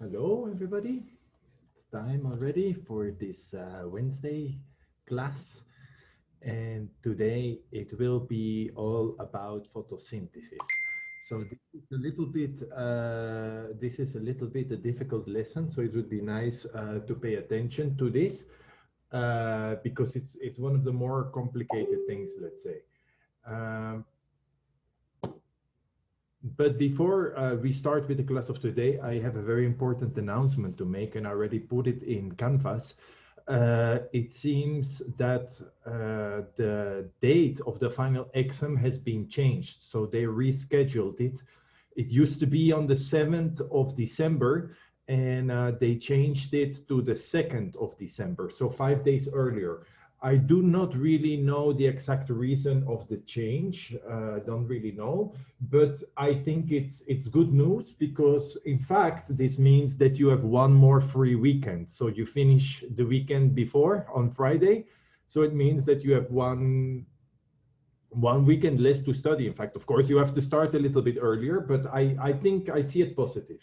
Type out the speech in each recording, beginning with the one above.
Hello, everybody. It's time already for this Wednesday class. And today it will be all about photosynthesis. So this is a little bit a difficult lesson. So it would be nice to pay attention to this because it's one of the more complicated things, let's say. Um, But before we start with the class of today, I have a very important announcement to make, and I already put it in Canvas. It seems that the date of the final exam has been changed, so they rescheduled it. It used to be on the 7th of December, and they changed it to the 2nd of December, so 5 days earlier. I do not really know the exact reason of the change. Don't really know, but I think it's good news because in fact this means that you have one more free weekend. So you finish the weekend before on Friday, so it means that you have one weekend less to study. In fact, of course, you have to start a little bit earlier, but I think I see it positive.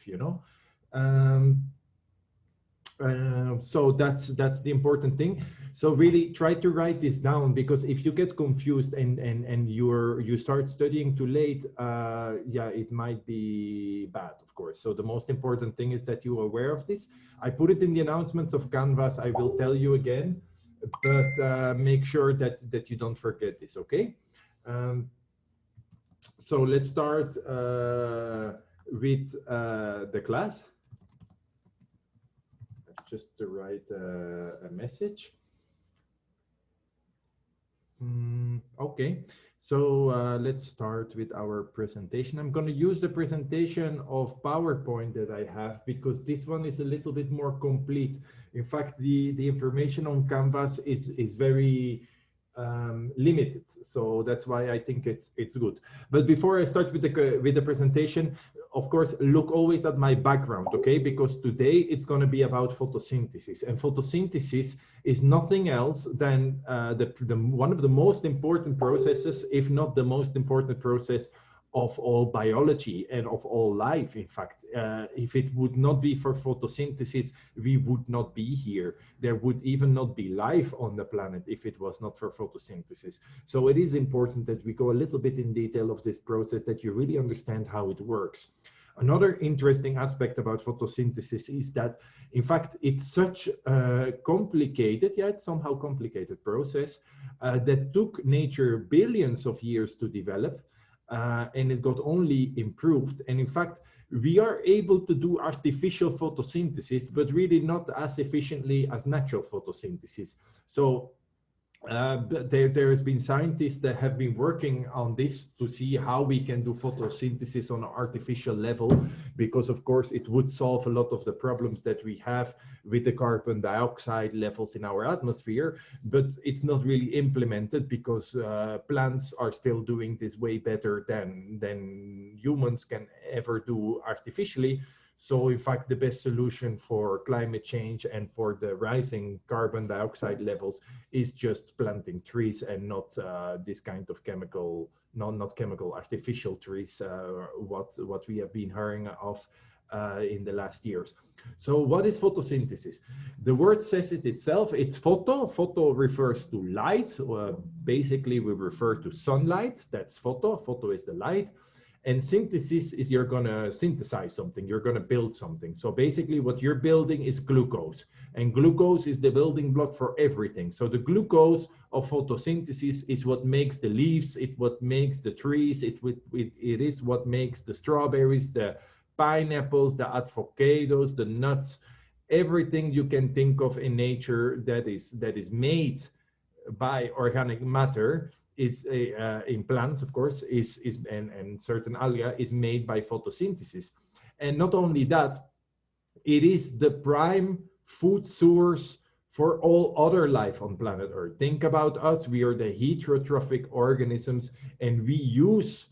So that's the important thing. So really try to write this down, because if you get confused and you start studying too late, yeah, it might be bad, of course. So the most important thing is that you are aware of this. I put it in the announcements of Canvas. I will tell you again, but make sure that you don't forget this, okay? So let's start with the class. Just to write a message. Okay, so let's start with our presentation. I'm going to use the presentation of PowerPoint that I have because this one is a little bit more complete. In fact, the information on Canvas is very limited, so that's why I think it's good. But before I start with the presentation, of course, look always at my background, okay? Because today it's going to be about photosynthesis, and photosynthesis is nothing else than one of the most important processes, if not the most important process of all biology and of all life. In fact, if it would not be for photosynthesis, we would not be here. There would even not be life on the planet if it was not for photosynthesis. So it is important that we go a little bit in detail of this process, that you really understand how it works. Another interesting aspect about photosynthesis is that, in fact, it's such a complicated, yeah, it's somehow complicated process that took nature billions of years to develop. And it got only improved. And in fact, we are able to do artificial photosynthesis, but really not as efficiently as natural photosynthesis. So there has been scientists that have been working on this to see how we can do photosynthesis on an artificial level, because of course it would solve a lot of the problems that we have with the carbon dioxide levels in our atmosphere, but it's not really implemented because plants are still doing this way better than humans can ever do artificially. So in fact, the best solution for climate change and for the rising carbon dioxide levels is just planting trees, and not this kind of chemical, not chemical, artificial trees, what we have been hearing of in the last years. So what is photosynthesis? The word says it itself. It's photo. Photo refers to light. Basically, we refer to sunlight. That's photo. Photo is the light. And synthesis is you're going to synthesize something, you're going to build something. So basically what you're building is glucose, and glucose is the building block for everything. So the glucose of photosynthesis is what makes the leaves, it's what makes the trees, it is what makes the strawberries, the pineapples, the avocados, the nuts, everything you can think of in nature that is made by organic matter is in plants, of course, and certain algae is made by photosynthesis. And not only that, it is the prime food source for all other life on planet Earth. Think about us, we are the heterotrophic organisms, and we use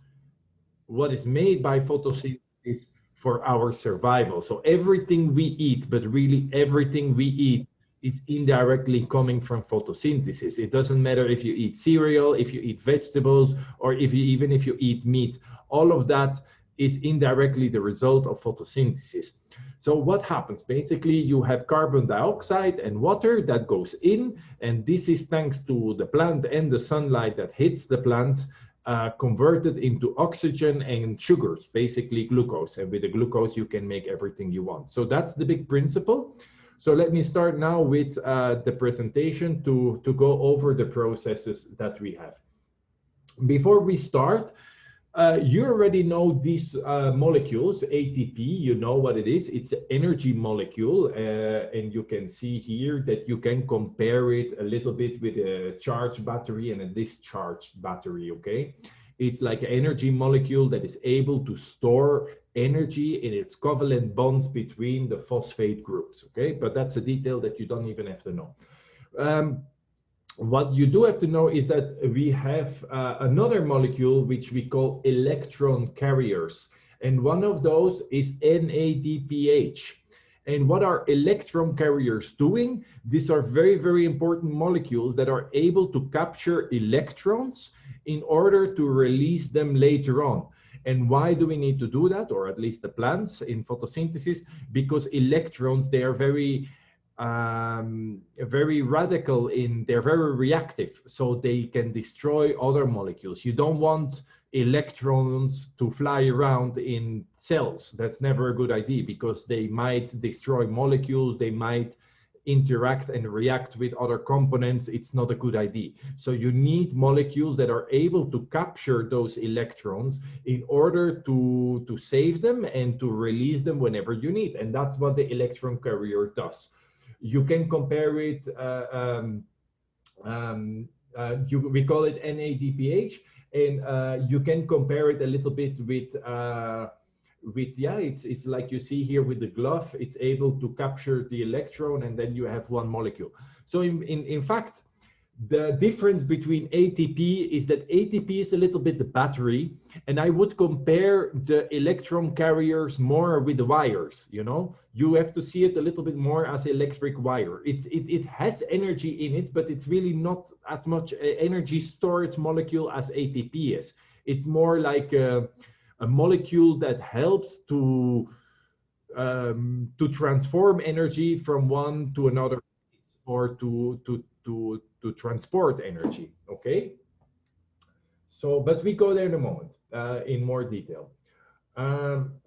what is made by photosynthesis for our survival. So everything we eat, but really everything we eat, is indirectly coming from photosynthesis. It doesn't matter if you eat cereal, if you eat vegetables, or even if you eat meat. All of that is indirectly the result of photosynthesis. So what happens? Basically, you have carbon dioxide and water that goes in, and this is thanks to the plant and the sunlight that hits the plant, converted into oxygen and sugars, basically glucose. And with the glucose, you can make everything you want. So that's the big principle. So let me start now with the presentation to go over the processes that we have. Before we start, you already know these molecules, ATP, you know what it is. It's an energy molecule, and you can see here that you can compare it a little bit with a charged battery and a discharged battery, okay? It's like an energy molecule that is able to store energy in its covalent bonds between the phosphate groups, okay? But that's a detail that you don't even have to know. What you do have to know is that we have another molecule which we call electron carriers, and one of those is NADPH. And what are electron carriers doing? These are very, very important molecules that are able to capture electrons in order to release them later on. And why do we need to do that, or at least the plants in photosynthesis? Because electrons, they are very radical they're very reactive, so they can destroy other molecules. You don't want electrons to fly around in cells. That's never a good idea, because they might destroy molecules, they might interact and react with other components. It's not a good idea. So you need molecules that are able to capture those electrons in order to save them and to release them whenever you need. And that's what the electron carrier does. You can compare it, we call it NADPH, and you can compare it a little bit with it's like you see here with the glove. It's able to capture the electron, and then you have one molecule. So in fact, the difference between ATP is that ATP is a little bit the battery, and I would compare the electron carriers more with the wires. You know, you have to see it a little bit more as electric wire. It has energy in it, but it's really not as much energy storage molecule as ATP is. It's more like a molecule that helps to transform energy from one to another, or to transport energy, okay? So, but we go there in a moment, in more detail.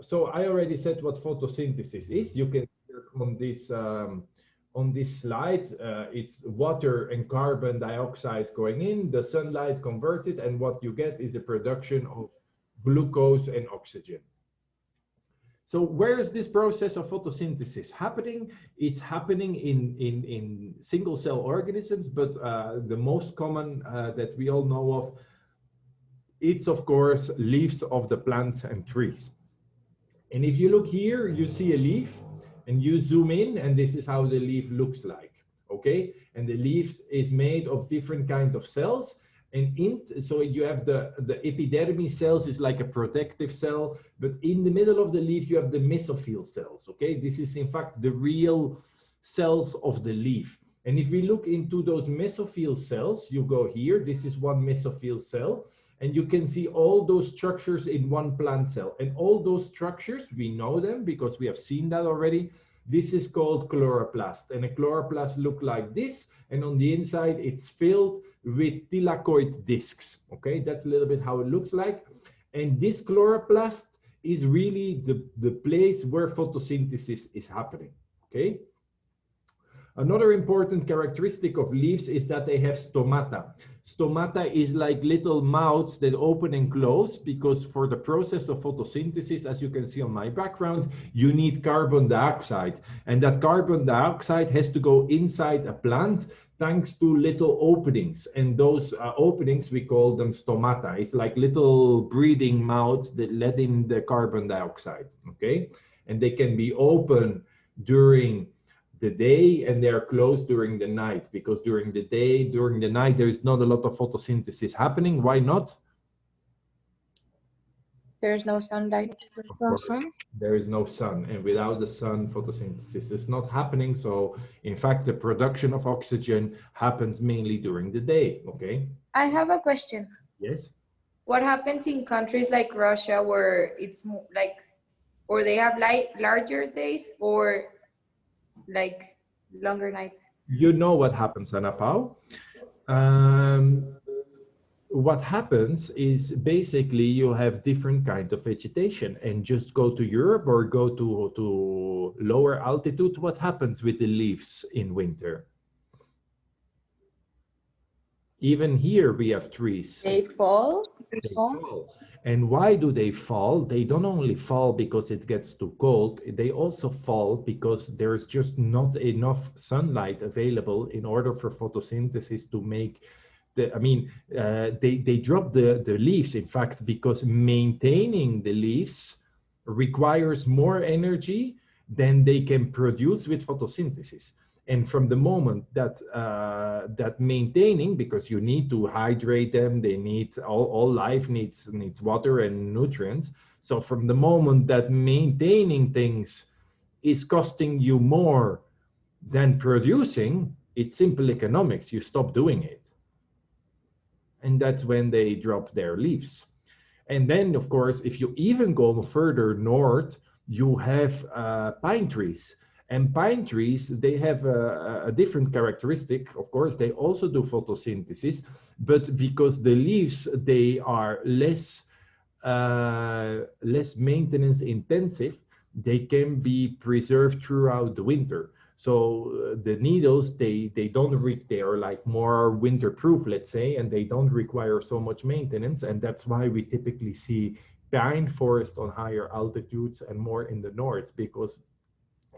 So I already said what photosynthesis is. You can see on this slide, it's water and carbon dioxide going in, the sunlight converted, and what you get is the production of glucose and oxygen. So where is this process of photosynthesis happening? It's happening in single cell organisms, but the most common that we all know of, it's of course leaves of the plants and trees. And if you look here, you see a leaf, and you zoom in, and this is how the leaf looks like, okay? And the leaf is made of different kinds of cells. And so you have the epidermis cells is like a protective cell, but in the middle of the leaf, you have the mesophyll cells, okay? This is in fact the real cells of the leaf. And if we look into those mesophyll cells, you go here, this is one mesophyll cell, and you can see all those structures in one plant cell. And all those structures, we know them because we have seen that already. This is called chloroplast, and a chloroplast look like this, and on the inside, it's filled with thylakoid discs, okay? That's a little bit how it looks like. And this chloroplast is really the place where photosynthesis is happening, okay? Another important characteristic of leaves is that they have stomata. Stomata is like little mouths that open and close, because for the process of photosynthesis, as you can see on my background, you need carbon dioxide. And that carbon dioxide has to go inside a plant thanks to little openings. And those openings, we call them stomata. It's like little breathing mouths that let in the carbon dioxide, okay? And they can be open during the day, and they are closed during the night, because during the day, during the night, there is not a lot of photosynthesis happening. Why not? There is no sunlight. There is no sun, and without the sun, photosynthesis is not happening. So in fact, the production of oxygen happens mainly during the day, okay? I have a question. Yes. What happens in countries like Russia, where it's like or they have larger days or like longer nights? You know what happens, Ana Pao? Um, what happens is basically you have different kinds of vegetation, and just go to Europe or go to lower altitude. What happens with the leaves in winter? Even here we have trees. They fall. They fall. And why do they fall? They don't only fall because it gets too cold, they also fall because there's just not enough sunlight available in order for photosynthesis to make they drop the leaves, in fact, because maintaining the leaves requires more energy than they can produce with photosynthesis. And from the moment that that maintaining, because you need to hydrate them, they need all life needs water and nutrients. So from the moment that maintaining things is costing you more than producing, it's simple economics. You stop doing it, and that's when they drop their leaves. And then, of course, if you even go further north, you have pine trees. And pine trees, they have a different characteristic. Of course, they also do photosynthesis, but because the leaves, they are less maintenance intensive, they can be preserved throughout the winter. So the needles, they are like more winter proof, let's say, and they don't require so much maintenance. And that's why we typically see pine forest on higher altitudes and more in the north, because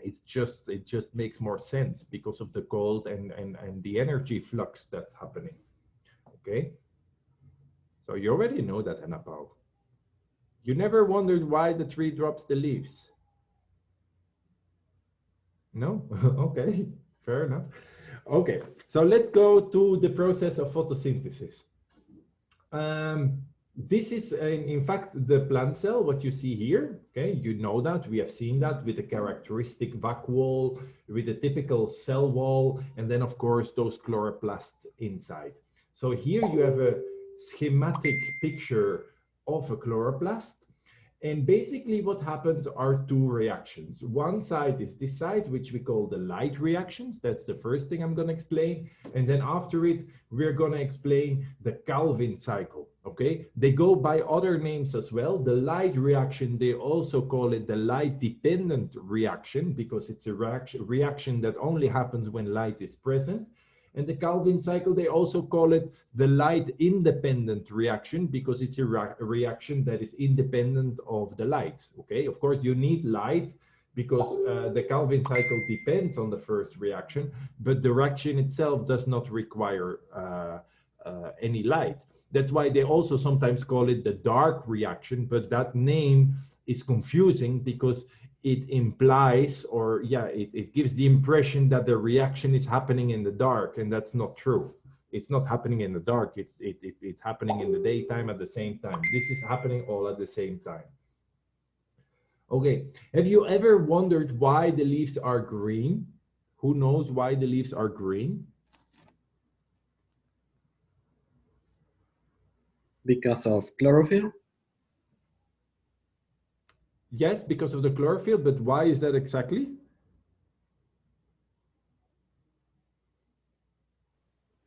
it just makes more sense because of the cold and the energy flux that's happening. Okay, so you already know that, Ana Pao. You never wondered why the tree drops the leaves? No? Okay, fair enough. Okay, so let's go to the process of photosynthesis. This is, in fact, the plant cell, what you see here. Okay, you know that. We have seen that with the characteristic vacuole, with the typical cell wall, and then, of course, those chloroplasts inside. So here you have a schematic picture of a chloroplast. And basically what happens are two reactions. One side is this side, which we call the light reactions. That's the first thing I'm going to explain. And then after it, we're going to explain the Calvin cycle. Okay, they go by other names as well. The light reaction, they also call it the light dependent reaction, because it's a reaction that only happens when light is present. And the Calvin cycle, they also call it the light independent reaction, because it's a reaction that is independent of the light. Okay, of course you need light because the Calvin cycle depends on the first reaction, but the reaction itself does not require any light. That's why they also sometimes call it the dark reaction, but that name is confusing because it implies, or it gives the impression that the reaction is happening in the dark, and that's not true. It's not happening in the dark. It's happening in the daytime at the same time. This is happening all at the same time. Okay, have you ever wondered why the leaves are green? Who knows why the leaves are green? Because of chlorophyll? Yes, because of the chlorophyll, but why is that exactly?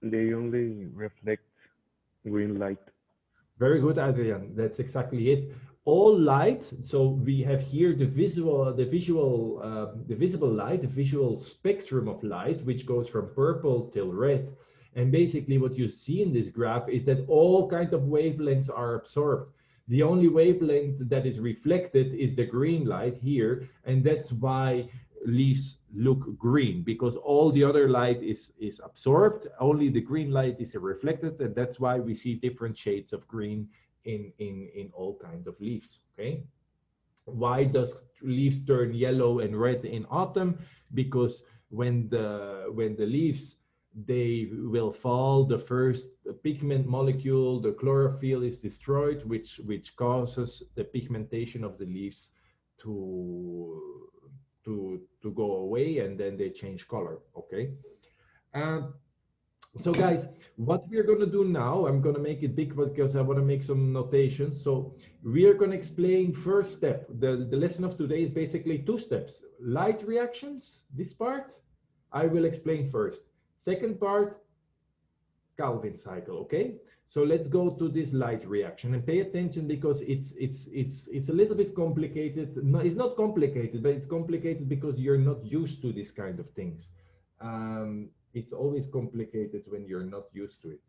They only reflect green light. Very good, Adrian. That's exactly it. All light. So we have here the visible light, the visual spectrum of light, which goes from purple till red. And basically, what you see in this graph is that all kinds of wavelengths are absorbed. The only wavelength that is reflected is the green light here, and that's why leaves look green, because all the other light is absorbed, only the green light is reflected, and that's why we see different shades of green in all kinds of leaves. Okay, why does leaves turn yellow and red in autumn? Because when the leaves, they will fall, the first pigment molecule, the chlorophyll, is destroyed, which causes the pigmentation of the leaves to go away, and then they change color. Okay, So guys, what we're going to do now, I'm going to make it big because I want to make some notations. So we are going to explain first step. The lesson of today is basically two steps. Light reactions, this part, I will explain first. Second part, Calvin cycle, okay? So let's go to this light reaction and pay attention because it's a little bit complicated. No, it's not complicated, but it's complicated because you're not used to this kind of things. It's always complicated when you're not used to it.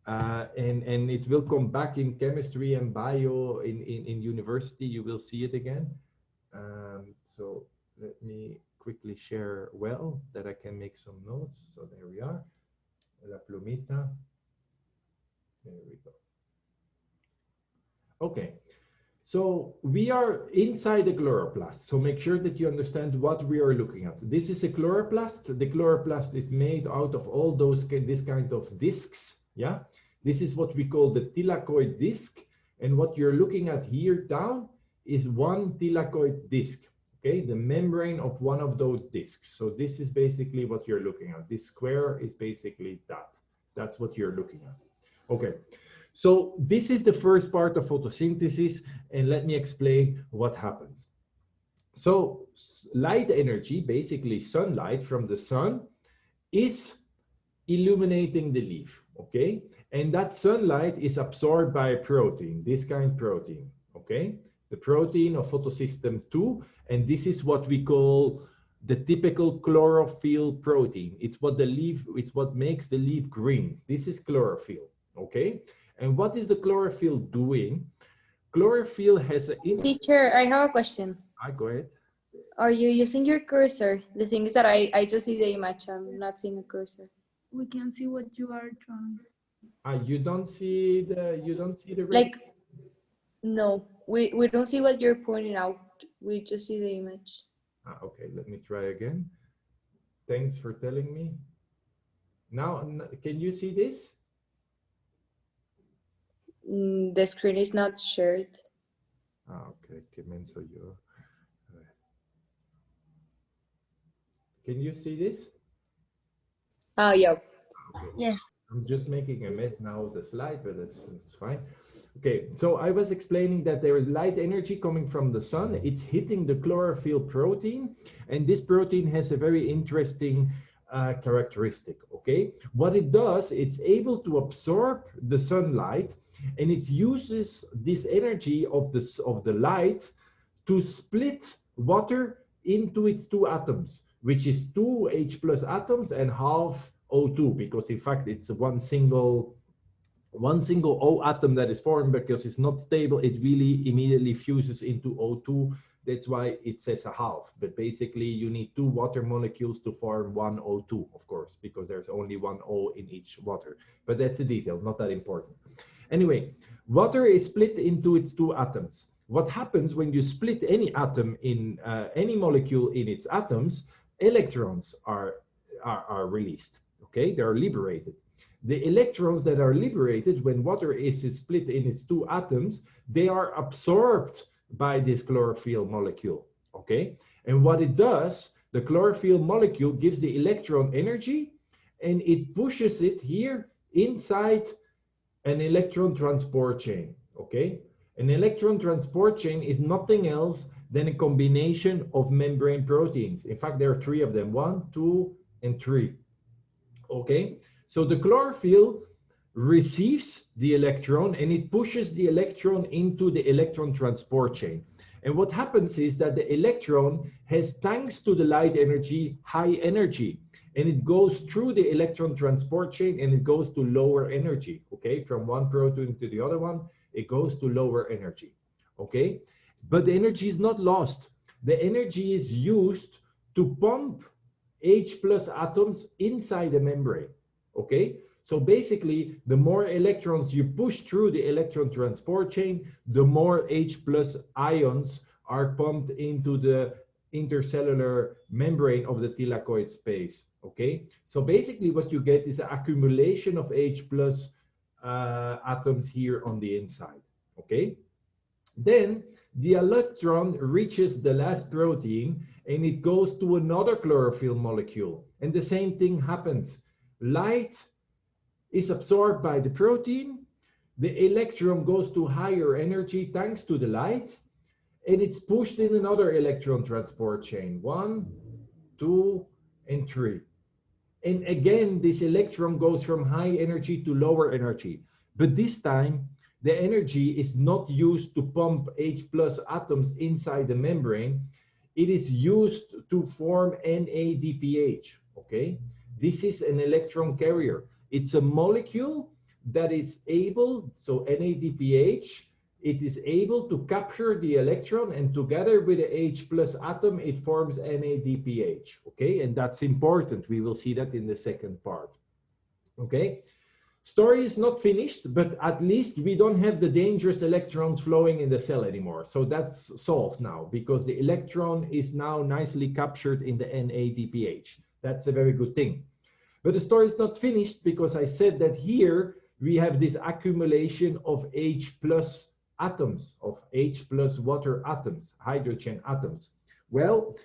And it will come back in chemistry and bio in university. You will see it again. So let me quickly share well that I can make some notes. So there we are. La plumita. There we go. Okay. So we are inside the chloroplast. So make sure that you understand what we are looking at. This is a chloroplast. The chloroplast is made out of all those this kind of discs. Yeah. This is what we call the thylakoid disc. And what you're looking at here down is one thylakoid disc. Okay, the membrane of one of those discs. So this is basically what you're looking at. This square is basically that. That's what you're looking at. Okay, so this is the first part of photosynthesis, and let me explain what happens. So light energy, basically sunlight from the sun, is illuminating the leaf, okay? And that sunlight is absorbed by a protein, this kind of protein, okay? The protein of photosystem 2, and this is what we call the typical chlorophyll protein. It's what makes the leaf green. This is chlorophyll, okay? And what is the chlorophyll doing? Chlorophyll has a... Teacher, I have a question. Go ahead. Are you using your cursor? The thing is that I just see the image. I'm not seeing a cursor. We can see what you are drawing. You don't see the like, no, we don't see what you're pointing out. We just see the image. Okay, let me try again. Thanks for telling me. Now, can you see this? The screen is not shared. Okay, que menso yo. Can you see this? Yeah. Okay. Yes. I'm just making a mess now of the slide, but it's fine. Okay, so I was explaining that there is light energy coming from the sun. It's hitting the chlorophyll protein, and this protein has a very interesting characteristic, okay? What it does, it's able to absorb the sunlight, and it uses this energy of the light to split water into its two atoms, which is two H plus atoms and half O2, because in fact it's one single O atom that is formed. Because it's not stable, it really immediately fuses into O2. That's why it says a half, but basically you need two water molecules to form one O2, of course, because there's only one O in each water. But that's a detail, not that important. Anyway, water is split into its two atoms. What happens when you split any atom in any molecule in its atoms? Electrons are released. Okay, they are liberated. The electrons that are liberated when water is split in its two atoms, they are absorbed by this chlorophyll molecule. Okay, and what it does, the chlorophyll molecule gives the electron energy, and it pushes it here inside an electron transport chain. Okay, an electron transport chain is nothing else than a combination of membrane proteins. In fact, there are three of them: 1, 2, and 3. Okay, so the chlorophyll receives the electron and it pushes the electron into the electron transport chain. And what happens is that the electron has, thanks to the light energy, high energy, and it goes through the electron transport chain and it goes to lower energy. Okay, from one proton to the other one, it goes to lower energy. Okay, but the energy is not lost. The energy is used to pump H plus atoms inside the membrane. Okay, so basically the more electrons you push through the electron transport chain, the more H plus ions are pumped into the intercellular membrane of the thylakoid space. Okay, so basically what you get is an accumulation of H plus atoms here on the inside. Okay, then the electron reaches the last protein and it goes to another chlorophyll molecule, and the same thing happens. Light is absorbed by the protein. The electron goes to higher energy thanks to the light, and it's pushed in another electron transport chain, 1, 2, and 3. And again, this electron goes from high energy to lower energy. But this time, the energy is not used to pump H+ atoms inside the membrane. It is used to form NADPH, okay? This is an electron carrier. It's a molecule that is able, so NADPH, it is able to capture the electron, and together with the H+ atom, it forms NADPH, okay? And that's important. We will see that in the second part, okay? Story is not finished, but at least we don't have the dangerous electrons flowing in the cell anymore. So that's solved now, because the electron is now nicely captured in the NADPH. That's a very good thing. But the story is not finished, because I said that here we have this accumulation of H+ atoms, of H+ water atoms, hydrogen atoms. Well,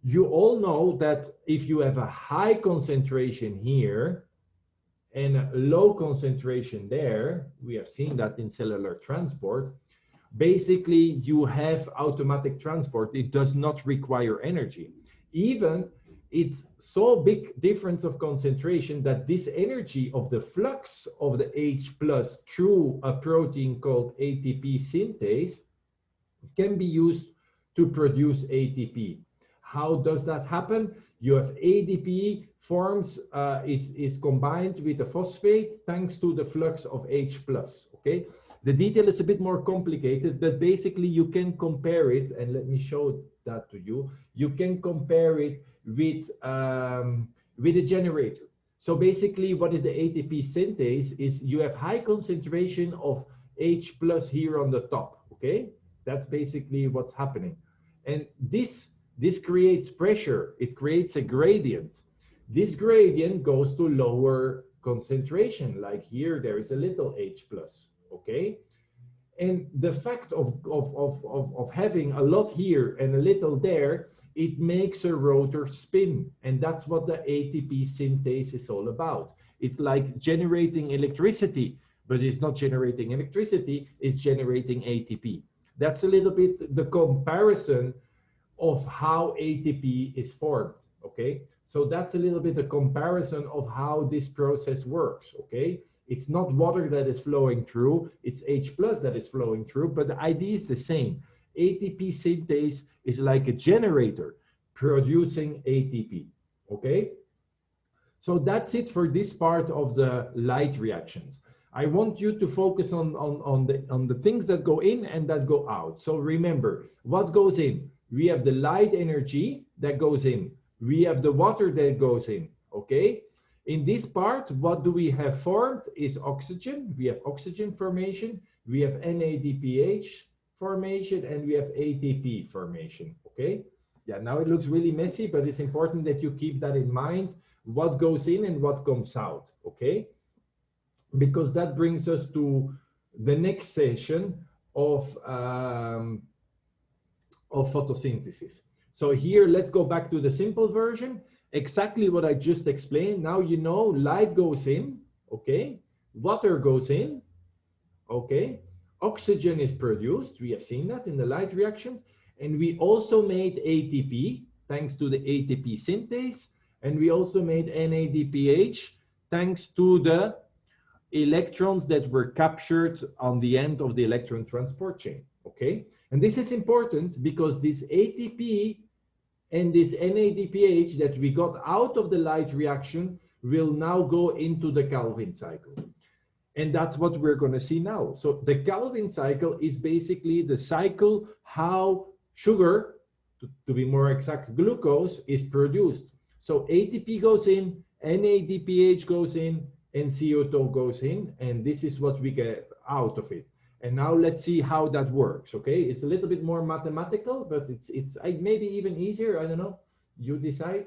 you all know that if you have a high concentration here and a low concentration there, we have seen that in cellular transport, basically you have automatic transport. It does not require energy. Even it's so big difference of concentration that this energy of the flux of the H+ through a protein called ATP synthase can be used to produce ATP. How does that happen? You have ADP forms, is combined with a phosphate thanks to the flux of H+, okay? The detail is a bit more complicated, but basically you can compare it, and let me show that to you. You can compare it with a generator. So basically what is the ATP synthase is you have high concentration of H+ here on the top, okay? That's basically what's happening. And this creates pressure. It creates a gradient. This gradient goes to lower concentration, like here there is a little H+, okay? And the fact of having a lot here and a little there, it makes a rotor spin. And that's what the ATP synthase is all about. It's like generating electricity, but it's not generating electricity, it's generating ATP. That's a little bit the comparison of how ATP is formed, okay? So that's a little bit a comparison of how this process works, okay? It's not water that is flowing through, it's H+ that is flowing through, but the idea is the same. ATP synthase is like a generator producing ATP, okay? So that's it for this part of the light reactions. I want you to focus on the things that go in and that go out. So remember, what goes in? We have the light energy that goes in. We have the water that goes in, okay? In this part, what do we have formed is oxygen. We have oxygen formation. We have NADPH formation, and we have ATP formation, okay? Yeah, now it looks really messy, but it's important that you keep that in mind, what goes in and what comes out, okay? Because that brings us to the next session of photosynthesis. So here, let's go back to the simple version. Exactly what I just explained. Now you know light goes in, okay? Water goes in, okay? Oxygen is produced. We have seen that in the light reactions. And we also made ATP, thanks to the ATP synthase. And we also made NADPH, thanks to the electrons that were captured on the end of the electron transport chain, okay? And this is important because this ATP and this NADPH that we got out of the light reaction will now go into the Calvin cycle. And that's what we're going to see now. So the Calvin cycle is basically the cycle how sugar, to be more exact, glucose is produced. So ATP goes in, NADPH goes in, and CO2 goes in, and this is what we get out of it. And now let's see how that works, okay? It's a little bit more mathematical, but it's maybe even easier, I don't know. You decide.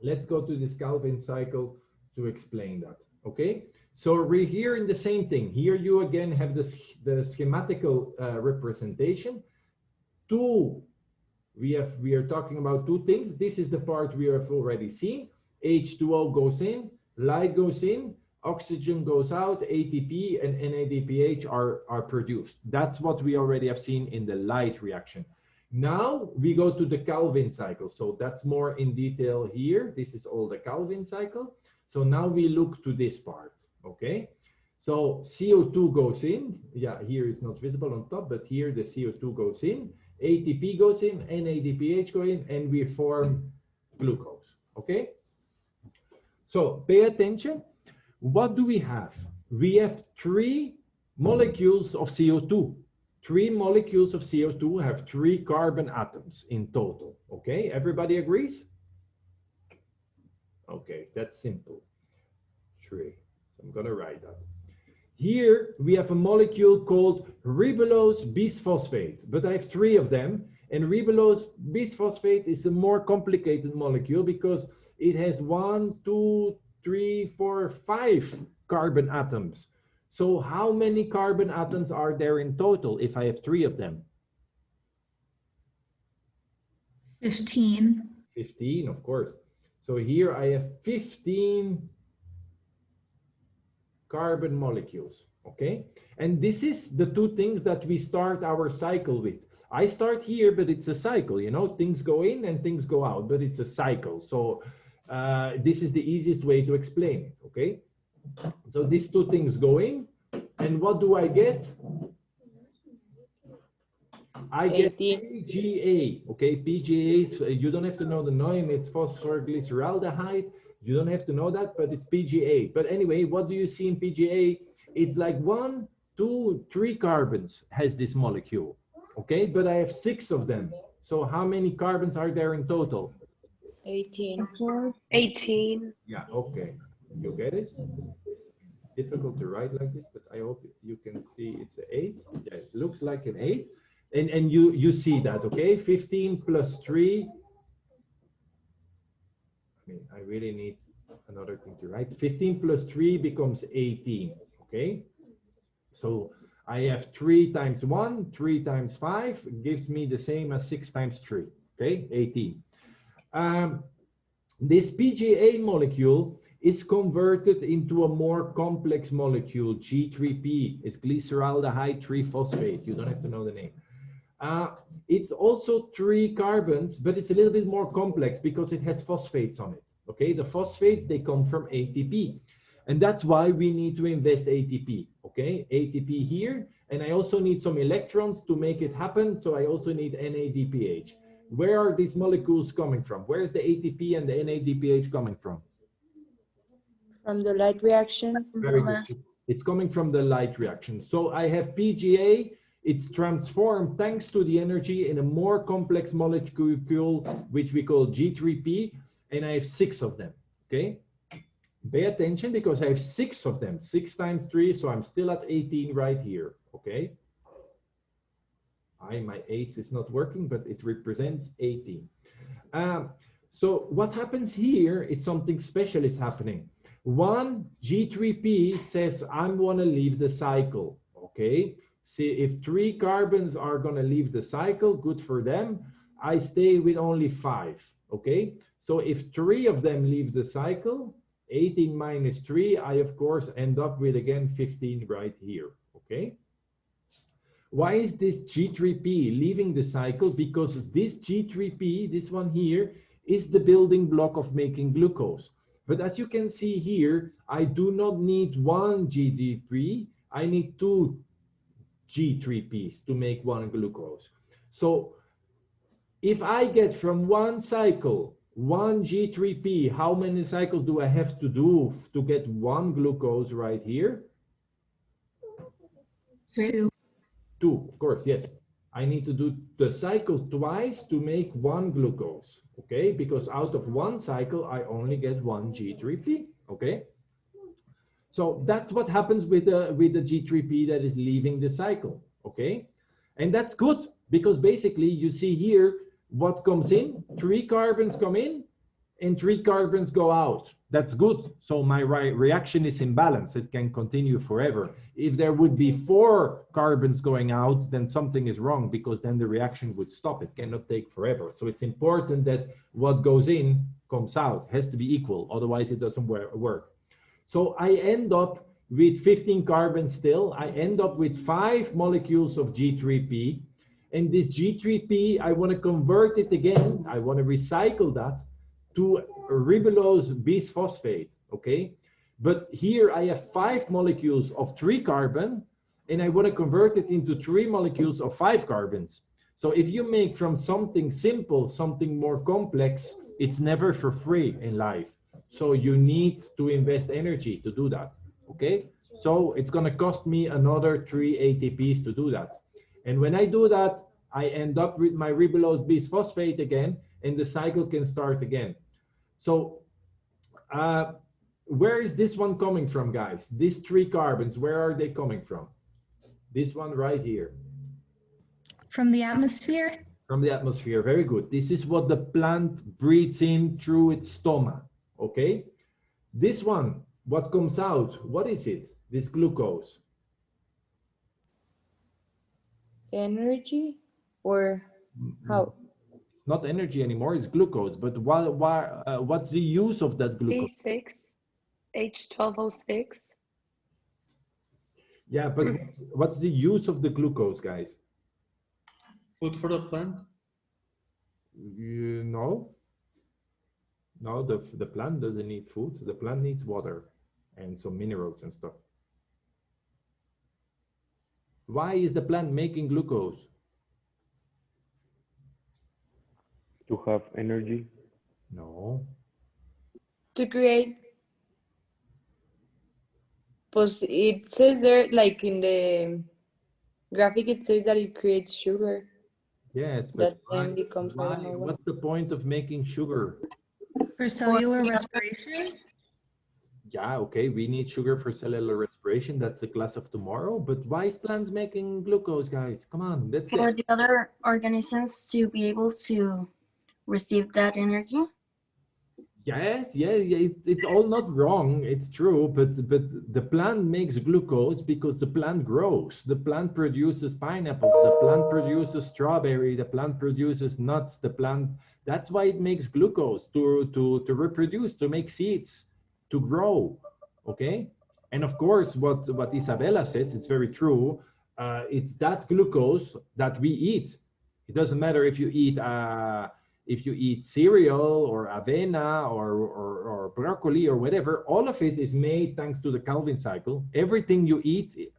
Let's go to this Calvin cycle to explain that, okay? So we're here in the same thing. Here you again have the schematical representation. We are talking about two things. This is the part we have already seen. H2O goes in, light goes in, oxygen goes out, ATP and NADPH are produced. That's what we already have seen in the light reaction. Now we go to the Calvin cycle. So that's more in detail here. This is all the Calvin cycle. So now we look to this part, okay? So CO2 goes in. Yeah, here it's not visible on top, but here the CO2 goes in, ATP goes in, NADPH go in, and we form glucose, okay? So pay attention. What do we have? We have 3 molecules of CO2. 3 molecules of CO2 have 3 carbon atoms in total, okay? Everybody agrees? Okay, that's simple. 3. So I'm gonna write that. Here we have a molecule called ribulose bisphosphate, but I have 3 of them, and ribulose bisphosphate is a more complicated molecule because it has 1, 2, 3, 4, 5 carbon atoms. So how many carbon atoms are there in total if I have 3 of them? 15. 15, of course. So here I have 15 carbon molecules, okay? And this is the 2 things that we start our cycle with. I start here, but it's a cycle, you know, things go in and things go out, but it's a cycle. So this is the easiest way to explain it, okay? So these 2 things go in, and what do I get? I get PGA, okay? PGA is, you don't have to know the name, it's phosphorglyceraldehyde. You don't have to know that, but it's PGA. But anyway, what do you see in PGA? It's like 1, 2, 3 carbons has this molecule, okay? But I have 6 of them. So how many carbons are there in total? 18. 18. Yeah, okay. You get it? It's difficult to write like this, but I hope you can see it's an 8. Yeah, it looks like an 8. And you see that, okay? 15 plus 3. I mean, I really need another thing to write. 15 plus 3 becomes 18, okay? So I have 3 times 1, 3 times 5 gives me the same as 6 times 3, okay? 18. This PGA molecule is converted into a more complex molecule, G3P. It's glyceraldehyde 3-phosphate. You don't have to know the name. It's also 3 carbons, but it's a little bit more complex because it has phosphates on it. Okay, the phosphates, they come from ATP. And that's why we need to invest ATP. Okay, ATP here. And I also need some electrons to make it happen. So I also need NADPH. Where are these molecules coming from? Where is the ATP and the NADPH coming from? From the light reaction. Very good. It's coming from the light reaction. So I have PGA. It's transformed thanks to the energy in a more complex molecule, which we call G3P, and I have 6 of them, okay? Pay attention because I have 6 of them, 6 times 3, so I'm still at 18 right here, okay? My 8 is not working, but it represents 18. So what happens here is something special is happening. One G3P says, I want to leave the cycle, okay? See, if 3 carbons are going to leave the cycle, good for them. I stay with only 5, okay? So if 3 of them leave the cycle, 18 minus 3, I of course end up with again 15 right here, okay? Why is this G3P leaving the cycle? Because this G3P, this one here, is the building block of making glucose. But as you can see here, I do not need 1 G3P, I need 2 G3Ps to make 1 glucose. So if I get from 1 cycle 1 G3P, how many cycles do I have to do to get 1 glucose right here? 2. 2, of course, yes. I need to do the cycle twice to make 1 glucose, okay? Because out of 1 cycle, I only get 1 G3P, okay? So that's what happens with the G3P that is leaving the cycle, okay? And that's good because basically you see here what comes in, 3 carbons come in and 3 carbons go out. That's good. So my reaction is in balance. It can continue forever. If there would be 4 carbons going out, then something is wrong because then the reaction would stop. It cannot take forever. So it's important that what goes in comes out. It has to be equal. Otherwise it doesn't work. So I end up with 15 carbons still. I end up with 5 molecules of G3P. And this G3P, I want to convert it again. I want to recycle that to ribulose bisphosphate, okay? But here I have 5 molecules of 3 carbon, and I want to convert it into 3 molecules of 5 carbons. So if you make from something simple, something more complex, it's never for free in life. So you need to invest energy to do that, okay? So it's going to cost me another 3 ATPs to do that. And when I do that, I end up with my ribulose bisphosphate again, and the cycle can start again. So where is this one coming from, guys? These 3 carbons, where are they coming from? This one right here. From the atmosphere? From the atmosphere, very good. This is what the plant breathes in through its stomach, okay? This one, what comes out, what is it? This glucose. Energy or how? It's not energy anymore, it's glucose. But what's the use of that glucose? B6H12O6. Yeah, but what's the use of the glucose, guys? Food for the plant? You know? No, the plant doesn't need food. The plant needs water and some minerals and stuff. Why is the plant making glucose? To have energy. No. To create. It says there, like in the graphic, it says that it creates sugar. Yes, but That then becomes, I don't know what. what's the point of making sugar? For cellular respiration? Yeah, okay, we need sugar for cellular respiration. That's the class of tomorrow. But why is plants making glucose, guys? Come on, that's For it. the other organisms to be able to receive that energy. Yes, yeah, it's all not wrong. It's true, but the plant makes glucose because the plant grows. The plant produces pineapples. The plant produces strawberry. The plant produces nuts. The plant. That's why it makes glucose to reproduce, to make seeds, to grow. Okay, and of course, what Isabella says, it's very true. It's that glucose that we eat. It doesn't matter if you eat cereal or avena or broccoli or whatever, all of it is made thanks to the Calvin cycle. Everything you eat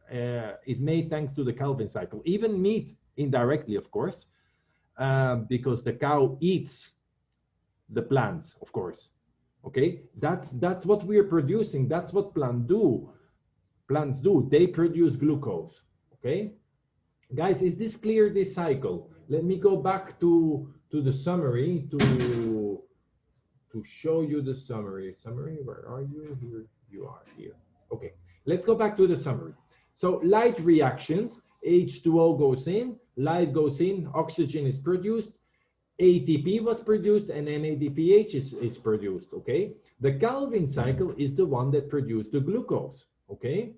is made thanks to the Calvin cycle, even meat indirectly, of course, because the cow eats the plants, of course. Okay, that's what we are producing. That's what plants do. Plants do. They produce glucose. Okay, guys, is this clear? This cycle. Let me go back to the summary to show you the summary. Where are you? Here you are, here. Okay, let's go back to the summary. So light reactions, H2O goes in, light goes in, oxygen is produced, ATP was produced, and NADPH is produced, okay? The Calvin cycle is the one that produced the glucose, okay?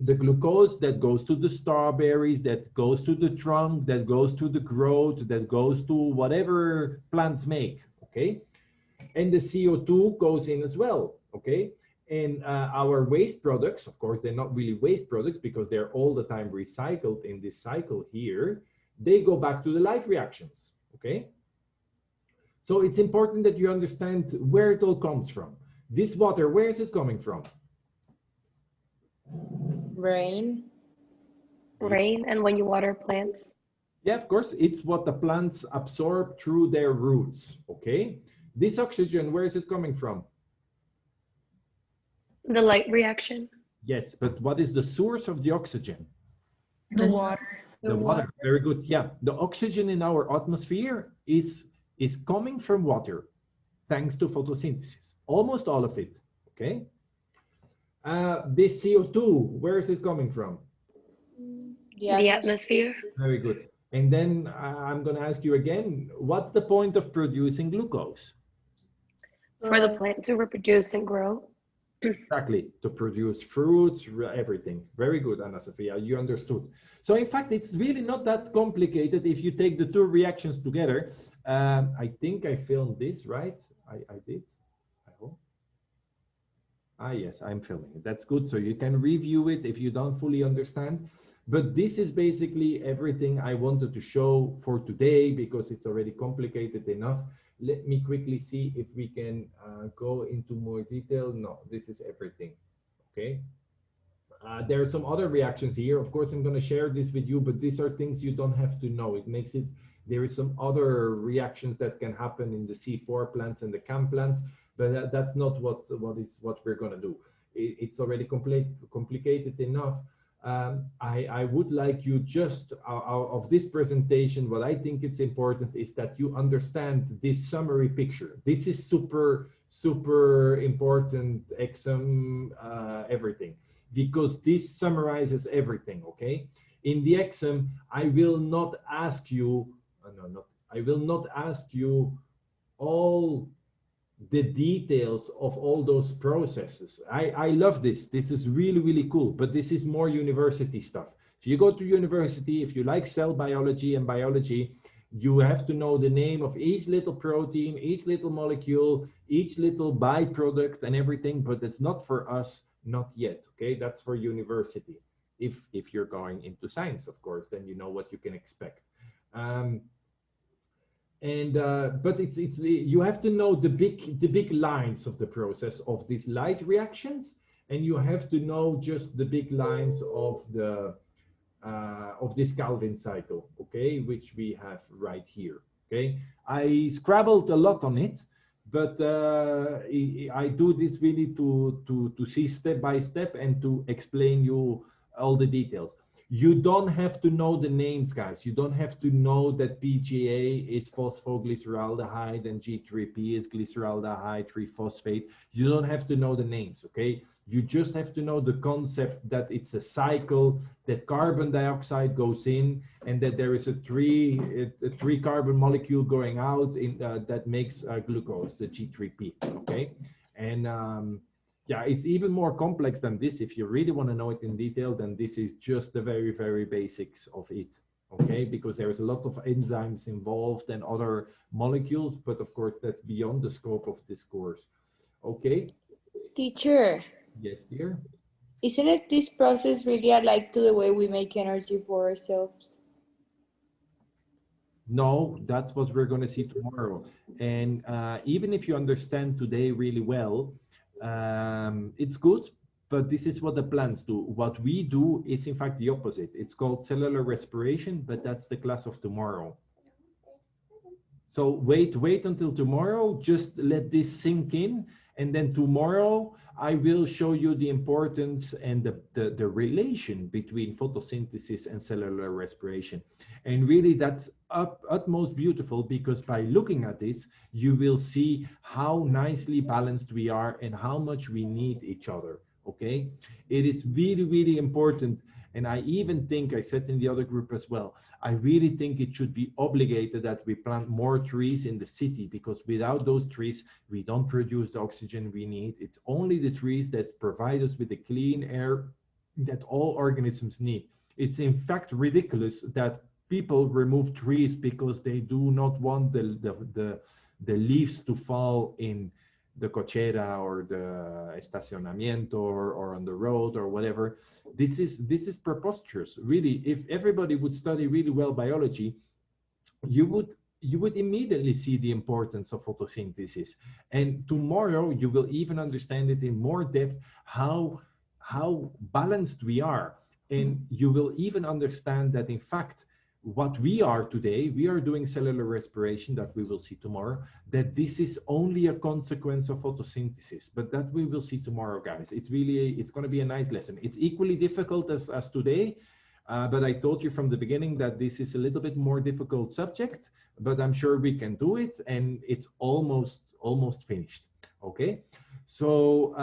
The glucose that goes to the strawberries, that goes to the trunk, that goes to the growth, that goes to whatever plants make, okay? And the CO2 goes in as well, okay? And our waste products, of course, they're not really waste products because they're all the time recycled in this cycle here. They go back to the light reactions, okay? So it's important that you understand where it all comes from. This water, where is it coming from? Rain. Rain, and when you water plants. Yeah, of course, it's what the plants absorb through their roots, okay? This oxygen, where is it coming from? The light reaction. Yes, but what is the source of the oxygen? The water. The water, very good. Yeah, the oxygen in our atmosphere is coming from water, thanks to photosynthesis. Almost all of it, okay? This CO2, where is it coming from? The atmosphere. Very good. And then I'm going to ask you again, what's the point of producing glucose? For the plant to reproduce and grow. Exactly, to produce fruits, everything. Very good, Ana Sofia, you understood. So in fact, it's really not that complicated if you take the two reactions together. I think I filmed this, right? I did, I hope. Ah, yes, I'm filming it. That's good. So you can review it if you don't fully understand. But this is basically everything I wanted to show for today because it's already complicated enough. Let me quickly see if we can go into more detail. No, this is everything. Okay. There are some other reactions here. Of course, I'm going to share this with you, but these are things you don't have to know. It makes it, there is some other reactions that can happen in the C4 plants and the CAM plants, but that's not what we're going to do. It's already complicated enough. I would like you just out of this presentation, what I think it's important is that you understand this summary picture. This is super important exam, everything, because this summarizes everything, okay? In the exam, I will not ask you, I will not ask you all the details of all those processes. I love this. This is really cool, but this is more university stuff. If you go to university, if you like cell biology and biology, you have to know the name of each little protein, each little molecule, each little byproduct and everything, but it's not for us, not yet, okay? That's for university. If you're going into science, of course, then you know what you can expect. But it's you have to know the big lines of the process of these light reactions, and you have to know just the big lines of the of this Calvin cycle, okay, which we have right here. Okay, I scrabbled a lot on it, but I do this really to see step by step and to explain you all the details. You don't have to know the names, guys. You don't have to know that PGA is phosphoglyceraldehyde and G3P is glyceraldehyde 3-phosphate. You don't have to know the names, okay? You just have to know the concept that it's a cycle, that carbon dioxide goes in, and that there is a three carbon molecule going out in, that makes glucose, the G3P, okay? And yeah, it's even more complex than this. If you really want to know it in detail, then this is just the very basics of it, okay? Because there is a lot of enzymes involved and other molecules, but of course that's beyond the scope of this course, okay? Teacher, Yes, dear? isn't it this process really alike to the way we make energy for ourselves? No, that's what we're going to see tomorrow. And even if you understand today really well, it's good, but this is what the plants do. What we do is in fact the opposite. It's called cellular respiration, but that's the class of tomorrow. So wait until tomorrow, just let this sink in, and then tomorrow I will show you the importance and the relation between photosynthesis and cellular respiration. And really that's utmost beautiful, because by looking at this, you will see how nicely balanced we are and how much we need each other, okay? It is really important. And I even think, I said in the other group as well, I really think it should be obligated that we plant more trees in the city, because without those trees, we don't produce the oxygen we need. It's only the trees that provide us with the clean air that all organisms need. It's in fact ridiculous that people remove trees because they do not want the leaves to fall in the cochera or the estacionamiento or on the road or whatever. This is preposterous, really. If everybody would study really well biology, you would immediately see the importance of photosynthesis. And tomorrow you will even understand it in more depth, how balanced we are. And you will even understand that in fact, what we are today, we are doing cellular respiration, that we will see tomorrow, that this is only a consequence of photosynthesis, but that we will see tomorrow, guys. It's going to be a nice lesson. It's equally difficult as today, but I told you from the beginning that this is a little bit more difficult subject, but I'm sure we can do it, and it's almost finished, okay? So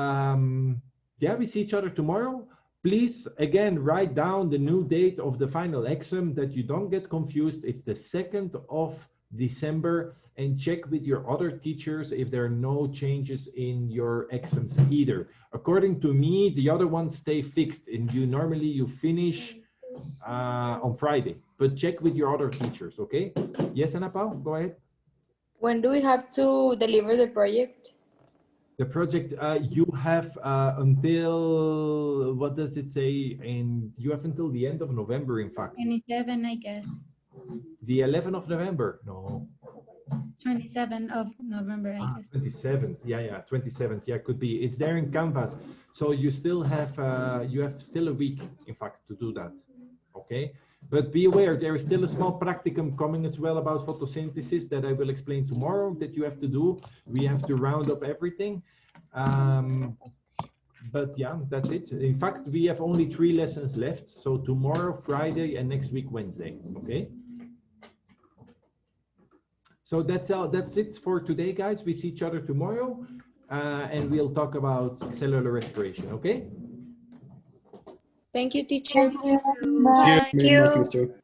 yeah, we see each other tomorrow. Please, again, write down the new date of the final exam, that you don't get confused. It's the 2nd of December, and check with your other teachers if there are no changes in your exams either. According to me, the other ones stay fixed, and normally you finish on Friday, but check with your other teachers, okay? Yes, Ana Pao, go ahead. When do we have to deliver the project? The project, you have until, what does it say? And you have until the end of November, in fact. 27, I guess. The 11th of November? No. 27th of November, I guess. 27th. Yeah, 27th. Yeah, could be. It's there in Canvas. So you still have, still a week, in fact, to do that. Okay. But be aware, there is still a small practicum coming as well about photosynthesis that I will explain tomorrow that you have to do. We have to round up everything. But yeah, that's it. In fact, we have only 3 lessons left. So tomorrow, Friday, and next week, Wednesday. Okay. So that's it for today, guys. We see each other tomorrow, and we'll talk about cellular respiration. Okay. Thank you, teacher. Thank you. Thank you.